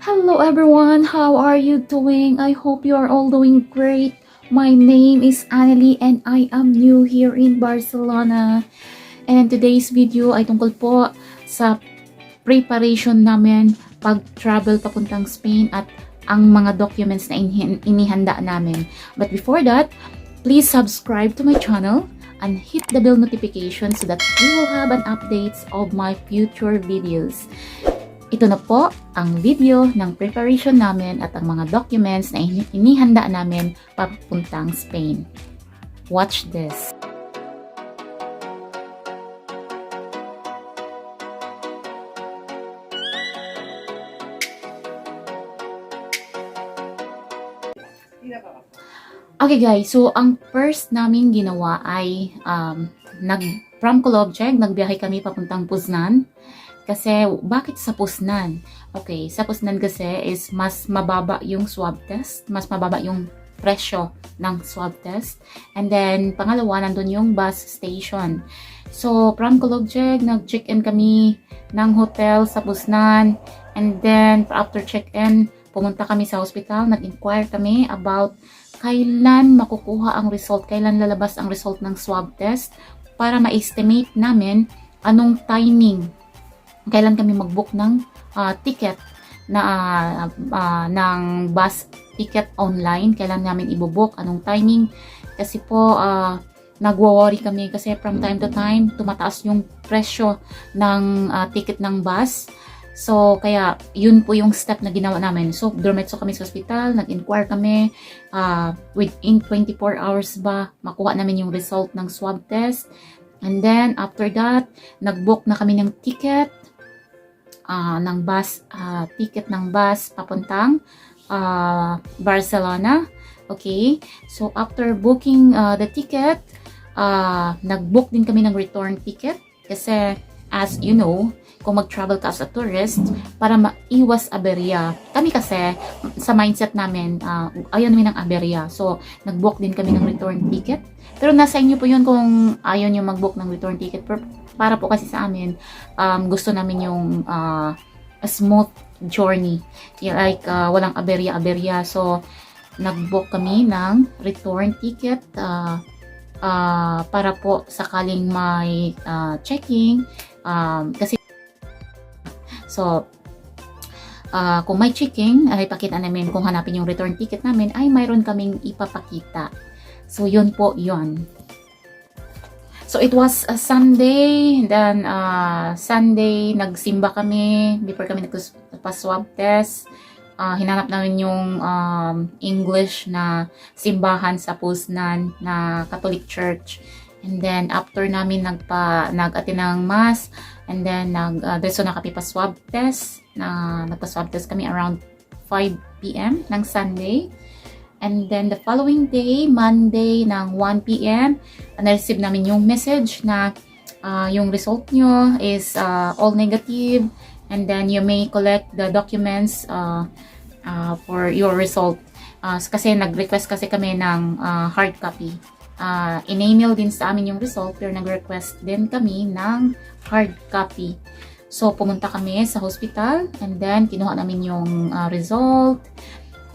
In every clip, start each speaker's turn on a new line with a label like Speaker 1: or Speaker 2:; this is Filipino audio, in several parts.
Speaker 1: Hello everyone, how are you doing? I hope you are all doing great. My name is Annelie and I am new here in Barcelona. And today's video ay tungkol po sa preparation namin pag-travel papuntang Spain at ang mga documents na inihanda namin. But before that, please subscribe to my channel and hit the bell notification so that you will have an updates of my future videos. Ito na po ang video ng preparation namin at ang mga documents na inihanda namin papuntang Spain. Watch this! Okay guys, so ang first namin ginawa ay from Calobcheg, nagbiyahe kami papuntang Poznan. Kasi, bakit sa Poznan? Okay, sa Poznan kasi is mas mababa yung swab test, mas mababa yung presyo ng swab test. And then, pangalawa, nandun yung bus station. So, from Calobcheg, nag-check-in kami ng hotel sa Poznan. And then, after check-in, pumunta kami sa hospital, nag-inquire kami about kailan makukuha ang result, kailan lalabas ang result ng swab test para ma-estimate namin anong timing, kailan kami mag-book ng ticket na ng bus ticket online, kailan namin i-book, anong timing. Kasi po nagwo-worry kami kasi from time to time tumataas yung presyo ng ticket ng bus. So, kaya, yun po yung step na ginawa namin. So, dumitso kami sa hospital, nag-inquire kami, within 24 hours ba, makuha namin yung result ng swab test. And then, after that, nag-book na kami ng ticket, ng bus, ticket ng bus papuntang Barcelona. Okay? So, after booking the ticket, nag-book din kami ng return ticket. Kasi, as you know, kung mag-travel ka as a tourist, para maiwas aberya. Kami kasi, sa mindset namin, ayaw namin ng aberya. So, nag-book din kami ng return ticket. Pero nasa inyo po yun kung ayaw nyo mag-book ng return ticket. Para po kasi sa amin, gusto namin yung a smooth journey. Like, walang aberya-aberya. So, nag-book kami ng return ticket para po sakaling may checking. Kasi so, kung may checking, ay pakita namin kung hanapin yung return ticket namin, ay mayroon kaming ipapakita. So, yun po, yun. So, it was a Sunday. Then, Sunday, nagsimba kami before kami nagpa-swab test. Hinanap namin yung English na simbahan sa Poznan na Catholic Church. And then, after namin nag-attend ng mass, and then, so kami pa-swab test. Nagpa-swab test kami around 5 p.m. ng Sunday. And then, the following day, Monday, ng 1 p.m., na-receive namin yung message na yung result nyo is all negative. And then, you may collect the documents for your result. Kasi nag-request kasi kami ng hard copy. In-email din sa amin yung result, pero nag-request din kami ng hard copy. So, pumunta kami sa hospital, and then, kinuha namin yung result.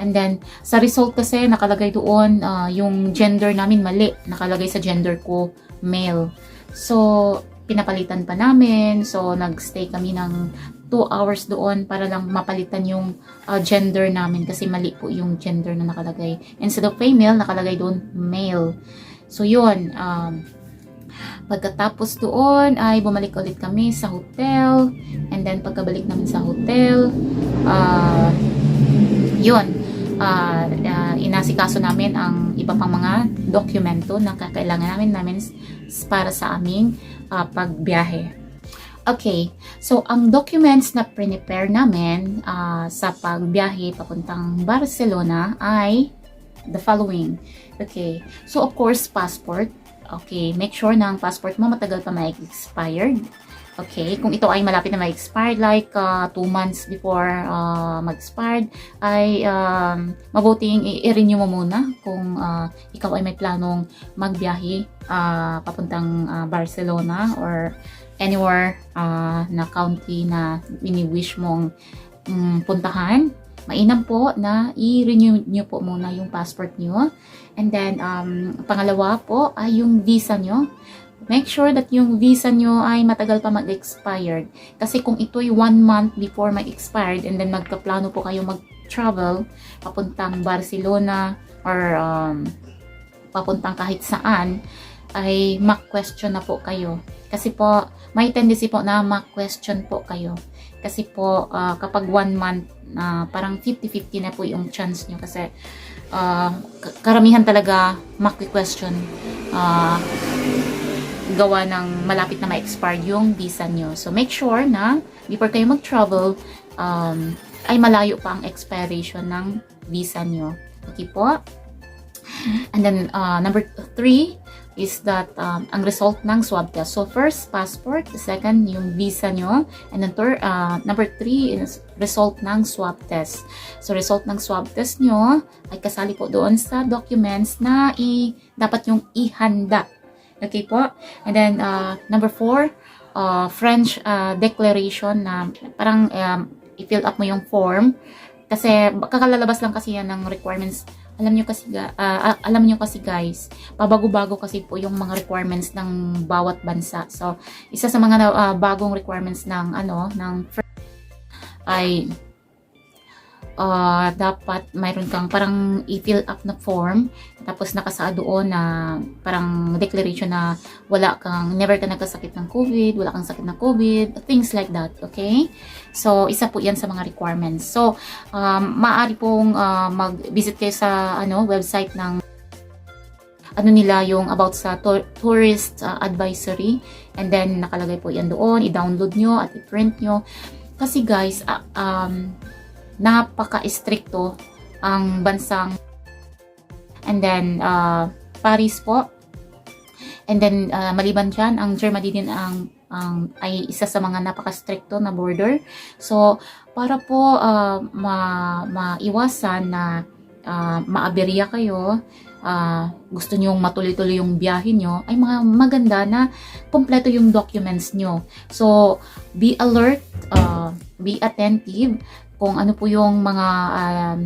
Speaker 1: And then, sa result kasi, nakalagay doon, yung gender namin mali. Nakalagay sa gender ko, male. So, pinapalitan pa namin. So, nag-stay kami ng 2 hours doon para lang mapalitan yung gender namin kasi mali po yung gender na nakalagay. Instead of female, nakalagay doon male. So, yun. Pagkatapos doon, ay bumalik ulit kami sa hotel. And then, pagkabalik namin sa hotel, yun. Inasikaso namin ang iba pang mga dokumento na kakailangan namin para sa aming pagbiyahe. Okay, so ang documents na prepare namin sa pagbiyahe papuntang Barcelona ay the following. Okay, so of course, passport. Okay, make sure na ang passport mo matagal pa ma-expired. Okay, kung ito ay malapit na ma-expired, like 2 months before mag-expired, ay mabuting i-renew mo muna kung ikaw ay may planong magbiyahe papuntang Barcelona or anywhere na county na wini-wish mong puntahan, mainam po na i-renew nyo po muna yung passport nyo. And then, pangalawa po ay yung visa nyo. Make sure that yung visa nyo ay matagal pa mag-expired. Kasi kung ito'y 1 month before mag-expired and then magkaplano po kayo mag-travel papuntang Barcelona or papuntang kahit saan, ay ma-question na po kayo. Kasi po, may tendency po na ma-question po kayo. Kasi po, kapag 1 month, parang 50-50 na po yung chance nyo. Kasi karamihan talaga ma-question gawa ng malapit na ma-expire yung visa nyo. So, make sure na before kayo mag-travel, ay malayo pa ang expiration ng visa nyo. Okay po? And then, number 3 is that ang result ng swab test. So, first, passport. Second, yung visa nyo. And then, number 3 is result ng swab test. So, result ng swab test nyo ay kasali po doon sa documents na dapat yung ihanda. Okay po? And then, number 4, French declaration na parang i-fill up mo yung form. Kasi, kakalalabas lang kasi yan ng requirements. Alam nyo kasi guys, pabago-bago kasi po yung mga requirements ng bawat bansa. So, isa sa mga bagong requirements ng ay dapat mayroon kang parang i-fill up na form, tapos nakasaad doon na parang declaration na never ka nagkasakit ng COVID, wala kang sakit ng COVID, things like that, okay? So, isa po yan sa mga requirements. So, maaari pong mag-visit kayo sa website ng nila yung about sa tourist advisory, and then nakalagay po yan doon, i-download nyo at i-print nyo. Kasi guys, napaka-stricto ang bansang, and then Paris po, and then maliban dyan, ang Germany din ay isa sa mga napaka-stricto na border. So para po maiwasan na maaberya kayo, gusto nyong matuloy-tuloy yung biyahe nyo, ay maganda na kompleto yung documents nyo. So be alert, be attentive kung ano po yung mga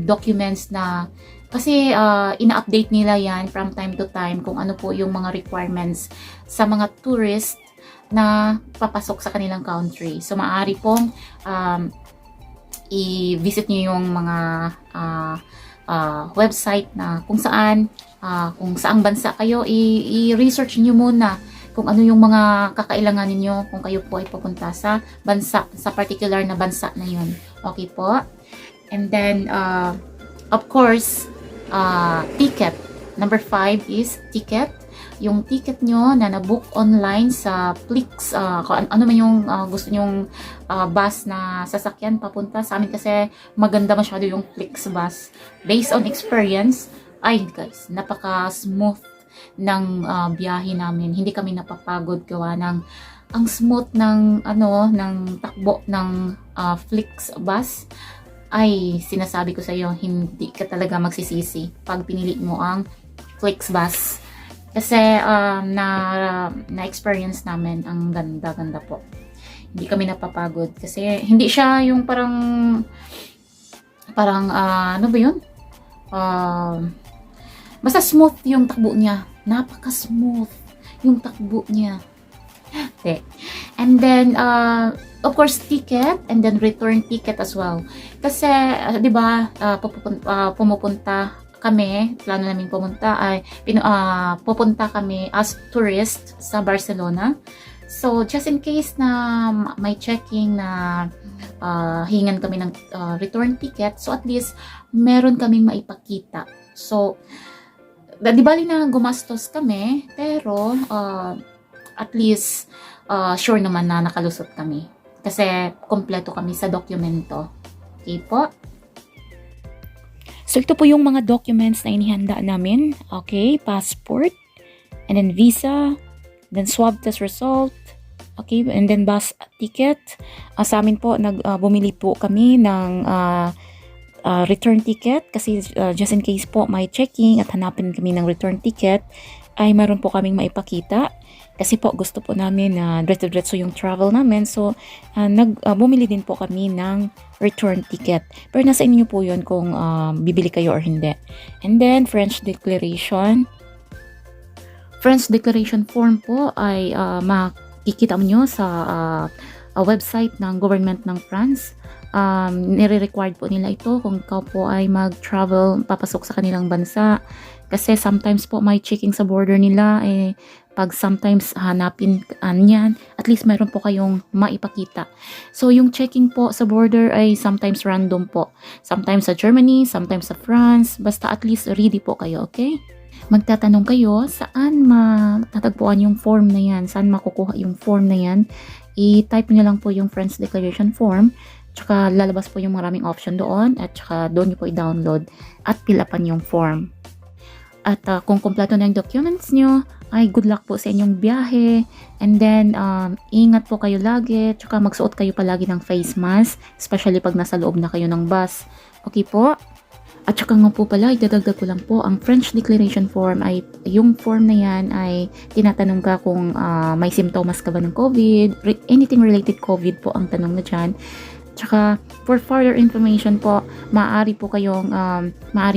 Speaker 1: documents na, kasi ina-update nila yan from time to time kung ano po yung mga requirements sa mga tourist na papasok sa kanilang country. So maaari pong i-visit nyo yung mga website na kung saang bansa kayo, i-research nyo muna kung ano yung mga kakailangan ninyo kung kayo po ay pupunta sa bansa, sa particular na bansa na yun. Okay po? And then, of course, ticket. Number 5 is ticket. Yung ticket nyo na nabook online sa Flix, kung ano man yung gusto nyong bus na sasakyan papunta sa amin, kasi maganda masyado yung Flix bus. Based on experience, ay guys, napaka-smooth ng biyahe namin. Hindi kami napapagod gawa ng ang smooth ng takbo ng Flix bus. Ay sinasabi ko sa iyo, hindi ka talaga magsisisi pag pinili mo ang Flix bus. Kasi na-experience namin, ang ganda-ganda po. Hindi kami napapagod kasi hindi siya yung parang ano ba yun? Basta smooth yung takbo niya. Napaka-smooth yung takbo niya. Okay. And then, of course, ticket and then return ticket as well. Kasi, di ba, pumupunta kami, plano namin pumunta ay pupunta kami as tourist sa Barcelona. So, just in case na may checking na hingan kami ng return ticket, so at least meron kaming maipakita. So, di bali na gumastos kami, pero at least sure naman na nakalusot kami. Kasi kompleto kami sa dokumento. Okay po? So, ito po yung mga documents na inihanda namin. Okay, passport, and then visa, then swab test result, okay, and then bus ticket. Sa amin po, bumili po kami ng return ticket kasi just in case po may checking at hanapin kami ng return ticket, ay meron po kaming maipakita. Kasi po gusto po namin na diretso-diretso yung travel namin. So, bumili din po kami ng return ticket. Pero nasa inyo po yun kung bibili kayo or hindi. And then, French declaration. French declaration form po ay makikita mo nyo sa website ng government ng France. Nire-required po nila ito kung ikaw po ay mag-travel, papasok sa kanilang bansa. Kasi sometimes po may checking sa border nila, pag sometimes hanapin niyan, at least meron po kayong maipakita. So, yung checking po sa border ay sometimes random po. Sometimes sa Germany, sometimes sa France, basta at least ready po kayo, okay? Magtatanong kayo, saan matatagpuan yung form na yan? Saan makukuha yung form na yan? I-type nyo lang po yung French Declaration Form. Tsaka lalabas po yung maraming option doon. At tsaka doon nyo po i-download at fill upan yung form. At kung kompleto na yung documents nyo, ay good luck po sa inyong biyahe. And then, ingat po kayo lagi. Tsaka magsuot kayo palagi ng face mask. Especially pag nasa loob na kayo ng bus. Okay po? At saka nga po pala, idadagdag ko lang po, ang French Declaration Form ay, yung form na yan ay tinatanong ka kung may symptoms ka ba ng COVID, anything related COVID po ang tanong na dyan. Tsaka, for further information po, maaari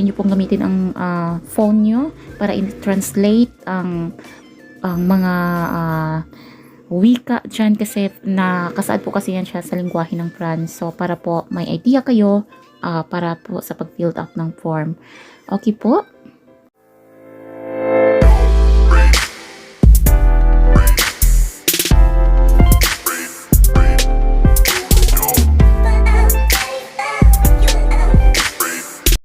Speaker 1: nyo pong gamitin ang phone nyo para i-translate ang mga wika dyan kasi nakasaad po kasi yan siya sa lingwahe ng France. So, para po may idea kayo para po sa pag-fill out ng form. Okay po?